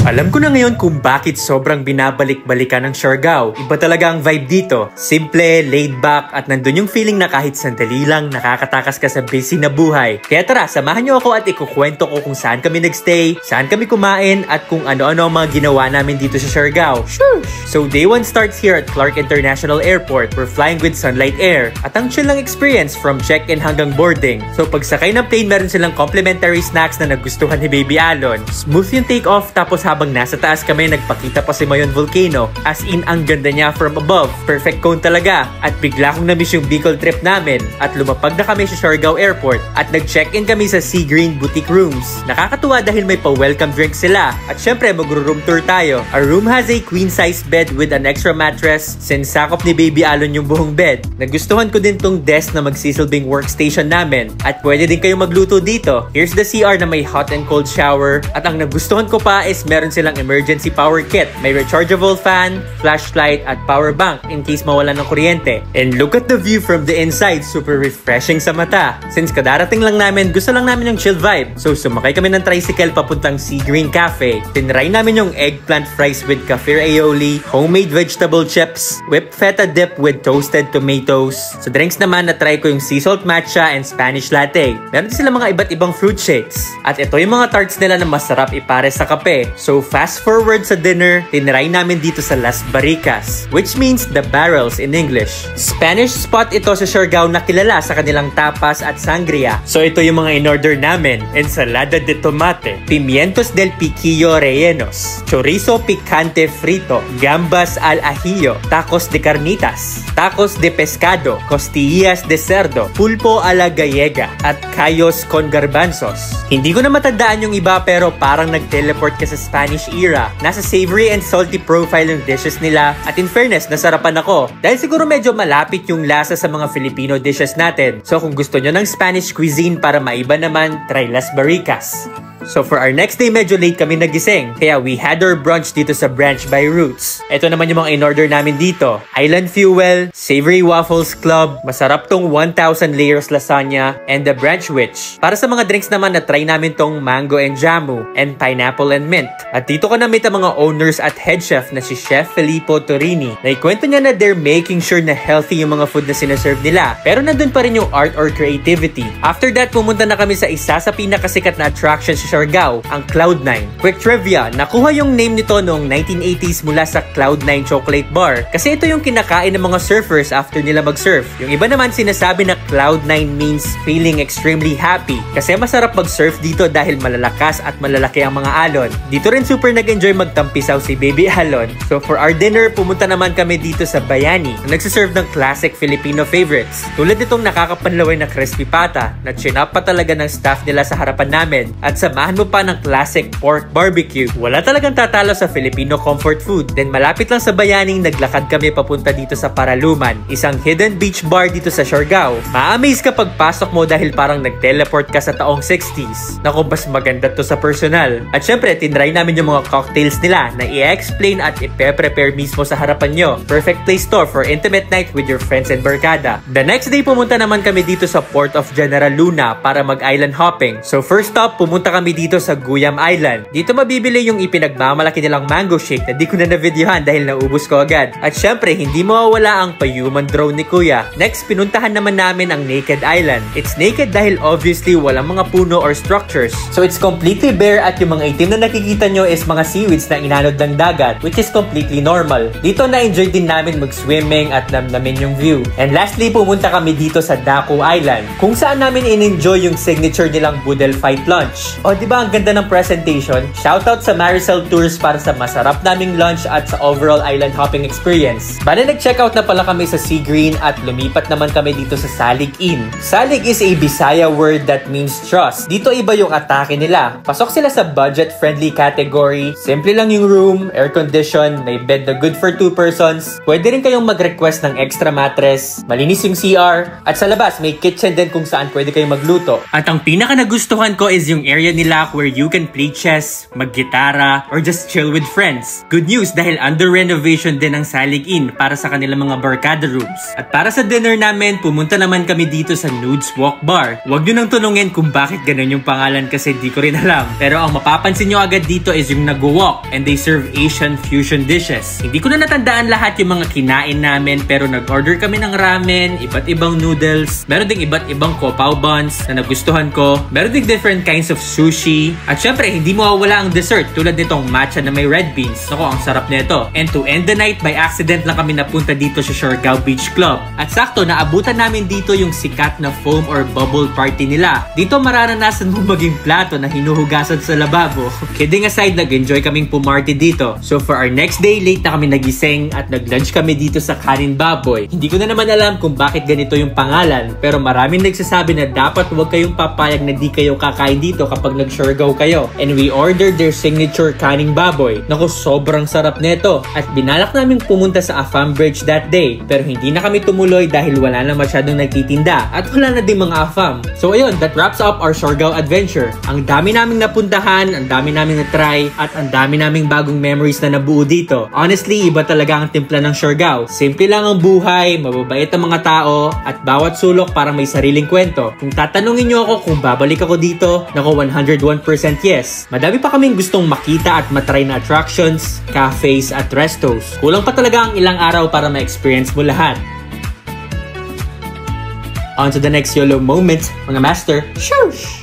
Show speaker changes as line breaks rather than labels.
Alam ko na ngayon kung bakit sobrang binabalik-balikan ng Siargao. Iba talaga ang vibe dito. Simple, laid back, at nandun yung feeling na kahit sandali lang nakakatakas ka sa busy na buhay. Kaya tara, samahan nyo ako at ikukwento ko kung saan kami nagstay, saan kami kumain, at kung ano-ano ang mga ginawa namin dito sa Siargao. So day 1 starts here at Clark International Airport. We're flying with Sunlight Air. At ang chill lang experience from check-in hanggang boarding. So pagsakay ng plane, meron silang complimentary snacks na nagustuhan ni Baby Alon. Smooth yung take-off, tapos habang nasa taas kami, nagpakita pa si Mayon Volcano. As in, ang ganda niya from above. Perfect cone talaga. At bigla kong na-miss yung Bicol trip namin. At lumapag na kami sa Siargao Airport. At nag-check-in kami sa Sea Green Boutique Rooms. Nakakatuwa dahil may pa-welcome drink sila. At syempre, mag-room tour tayo. Our room has a queen-size bed with an extra mattress since sakop ni Baby Alon yung buong bed. Nagustuhan ko din tong desk na magsisilbing workstation namin. At pwede din kayong magluto dito. Here's the CR na may hot and cold shower. At ang nagustuhan ko pa is meron silang emergency power kit. May rechargeable fan, flashlight, at power bank in case mawala ng kuryente. And look at the view from the inside. Super refreshing sa mata. Since kadarating lang namin, gusto lang namin yung chill vibe. So sumakay kami ng tricycle papuntang Sea Green Cafe. Tinry namin yung eggplant fries with kefir aioli, homemade vegetable chips, whipped feta dip with toasted tomatoes. Sa drinks naman, na-try ko yung sea salt matcha and Spanish latte. Meron sila mga iba't ibang fruit shakes. At ito yung mga tarts nila na masarap ipare sa kape. So fast forward sa dinner, tinry namin dito sa Las Barricas, which means the barrels in English. Spanish spot ito sa Siargao na kilala sa kanilang tapas at sangria. So ito yung mga in-order namin: ensalada de tomate, pimientos del piquillo rellenos, chorizo picante frito, gambas al ajillo, tacos de carnitas, tacos de pescado, costillas de cerdo, pulpo a la gallega, at callos con garbanzos. Hindi ko na matandaan yung iba pero parang nag-teleport ka sa Spanish era. Nasa savory and salty profile yung dishes nila, at in fairness, nasarapan ako. Dahil siguro medyo malapit yung lasa sa mga Filipino dishes natin. So kung gusto nyo ng Spanish cuisine para maiba naman, try Las Barricas. So for our next day, medyo late kami nagising. Kaya we had our brunch dito sa Branch by Roots. Ito naman yung mga in-order namin dito: Island Fuel, Savory Waffles Club, masarap tong 1,000 layers lasagna, and the Branch Witch. Para sa mga drinks naman, na-try namin tong mango and jamu, and pineapple and mint. At dito ko na-meet ang mga owners at head chef na si Chef Filippo Torini. Naikwento niya na they're making sure na healthy yung mga food na sinaserve nila. Pero nandun pa rin yung art or creativity. After that, pumunta na kami sa isa sa pinakasikat na attraction sa Siargao, ang Cloud9. Quick trivia, nakuha yung name nito noong 1980s mula sa Cloud9 Chocolate Bar. Kasi ito yung kinakain ng mga surfers after nila mag-surf. Yung iba naman sinasabi na Cloud9 means feeling extremely happy. Kasi masarap mag-surf dito dahil malalakas at malalaki ang mga alon. Dito rin super nag-enjoy magtampisaw si Baby Alon. So for our dinner, pumunta naman kami dito sa Bayani, na nagsiserve ng classic Filipino favorites. Tulad nitong nakakapanlaway na crispy pata, na chinap pa talaga ng staff nila sa harapan namin. At samahan mo pa ng classic pork barbecue. Wala talagang tatalo sa Filipino comfort food. Then malapit lang sa Bayaning, naglakad kami papunta dito sa Paraluman, isang hidden beach bar dito sa Siargao. Ma-amaze ka pagpasok mo dahil parang nag-teleport ka sa taong 60s. Naku, mas maganda to sa personal. At syempre, tinry namin yung mga cocktails nila na i-explain at i-prepare mismo sa harapan nyo. Perfect place to for intimate night with your friends and barkada. The next day, pumunta naman kami dito sa Port of General Luna para mag-island hopping. So first stop, pumunta kami dito sa Guyam Island. Dito mabibili yung ipinagmamalaki nilang mango shake na di ko na na-videohan dahil naubos ko agad. At syempre, hindi mawawala ang pa-human drone ni Kuya. Next, pinuntahan naman namin ang Naked Island. It's naked dahil obviously walang mga puno or structures. So it's completely bare at yung mga itim na nakikita nyo is mga seaweeds na inanod ng dagat, which is completely normal. Dito na-enjoy din namin mag-swimming at namnamin yung view. And lastly, pumunta kami dito sa Daku Island, kung saan namin in-enjoy yung signature nilang Boodle Fight lunch. O diba ang ganda ng presentation? Shoutout sa Maricel Tours para sa masarap naming lunch at sa overall island hopping experience. Bale, nag-checkout na pala kami sa Sea Green at lumipat naman kami dito sa Salig Inn. Salig is a Bisaya word that means trust. Dito iba yung atake nila. Pasok sila sa budget-friendly category. Simple lang yung room, air-condition, may bed na good for 2 persons. Pwede rin kayong mag-request ng extra mattress. Malinis yung CR. At sa labas, may kitchen din kung saan pwede kayong magluto. At ang pinaka nagustuhan ko is yung area nila Maynila where you can play chess, mag-gitara, or just chill with friends. Good news dahil under renovation din ang Salig Inn para sa kanilang mga barkada rooms. At para sa dinner namin, pumunta naman kami dito sa Nudes Walk Bar. Huwag nyo nang tunungin kung bakit ganun yung pangalan kasi di ko rin alam. Pero ang mapapansin nyo agad dito is yung nag-walk and they serve Asian fusion dishes. Hindi ko na natandaan lahat yung mga kinain namin pero nag-order kami ng ramen, iba't ibang noodles, meron ding iba't ibang kopaw buns na nagustuhan ko, meron ding different kinds of sushi, at syempre hindi mawawala ang dessert tulad nitong matcha na may red beans. Ako, ang sarap nito. And to end the night, by accident lang kami napunta dito sa Siargao Beach Club. At sakto, naabutan namin dito yung sikat na foam or bubble party nila. Dito mararanasan mo maging plato na hinuhugasan sa lababo. Kidding aside, nag-enjoy kaming pumarty dito. So for our next day, late na kami nagising at nag-lunch kami dito sa Kanin Baboy. Hindi ko na naman alam kung bakit ganito yung pangalan, pero maraming nagsasabi na dapat huwag kayong papayag na di kayo kakain dito kapag nag-Siargao kayo. And we ordered their signature Kaning Baboy. Naku, sobrang sarap nito. At binalak namin pumunta sa Afam Bridge that day, pero hindi na kami tumuloy dahil wala na masyadong nagtitinda at wala na din mga Afam. So ayun, that wraps up our Siargao adventure. Ang dami naming napuntahan, ang dami naming na-try, at ang dami naming bagong memories na nabuo dito. Honestly, iba talaga ang timpla ng Siargao. Simple lang ang buhay, mababait ang mga tao, at bawat sulok parang may sariling kwento. Kung tatanungin nyo ako kung babalik ako dito, nako 101% yes. Madami pa kaming gustong makita at matry na attractions, cafes at restos. Kulang pa talaga ang ilang araw para ma-experience mo lahat. On to the next YOLO moment, mga master. Shush!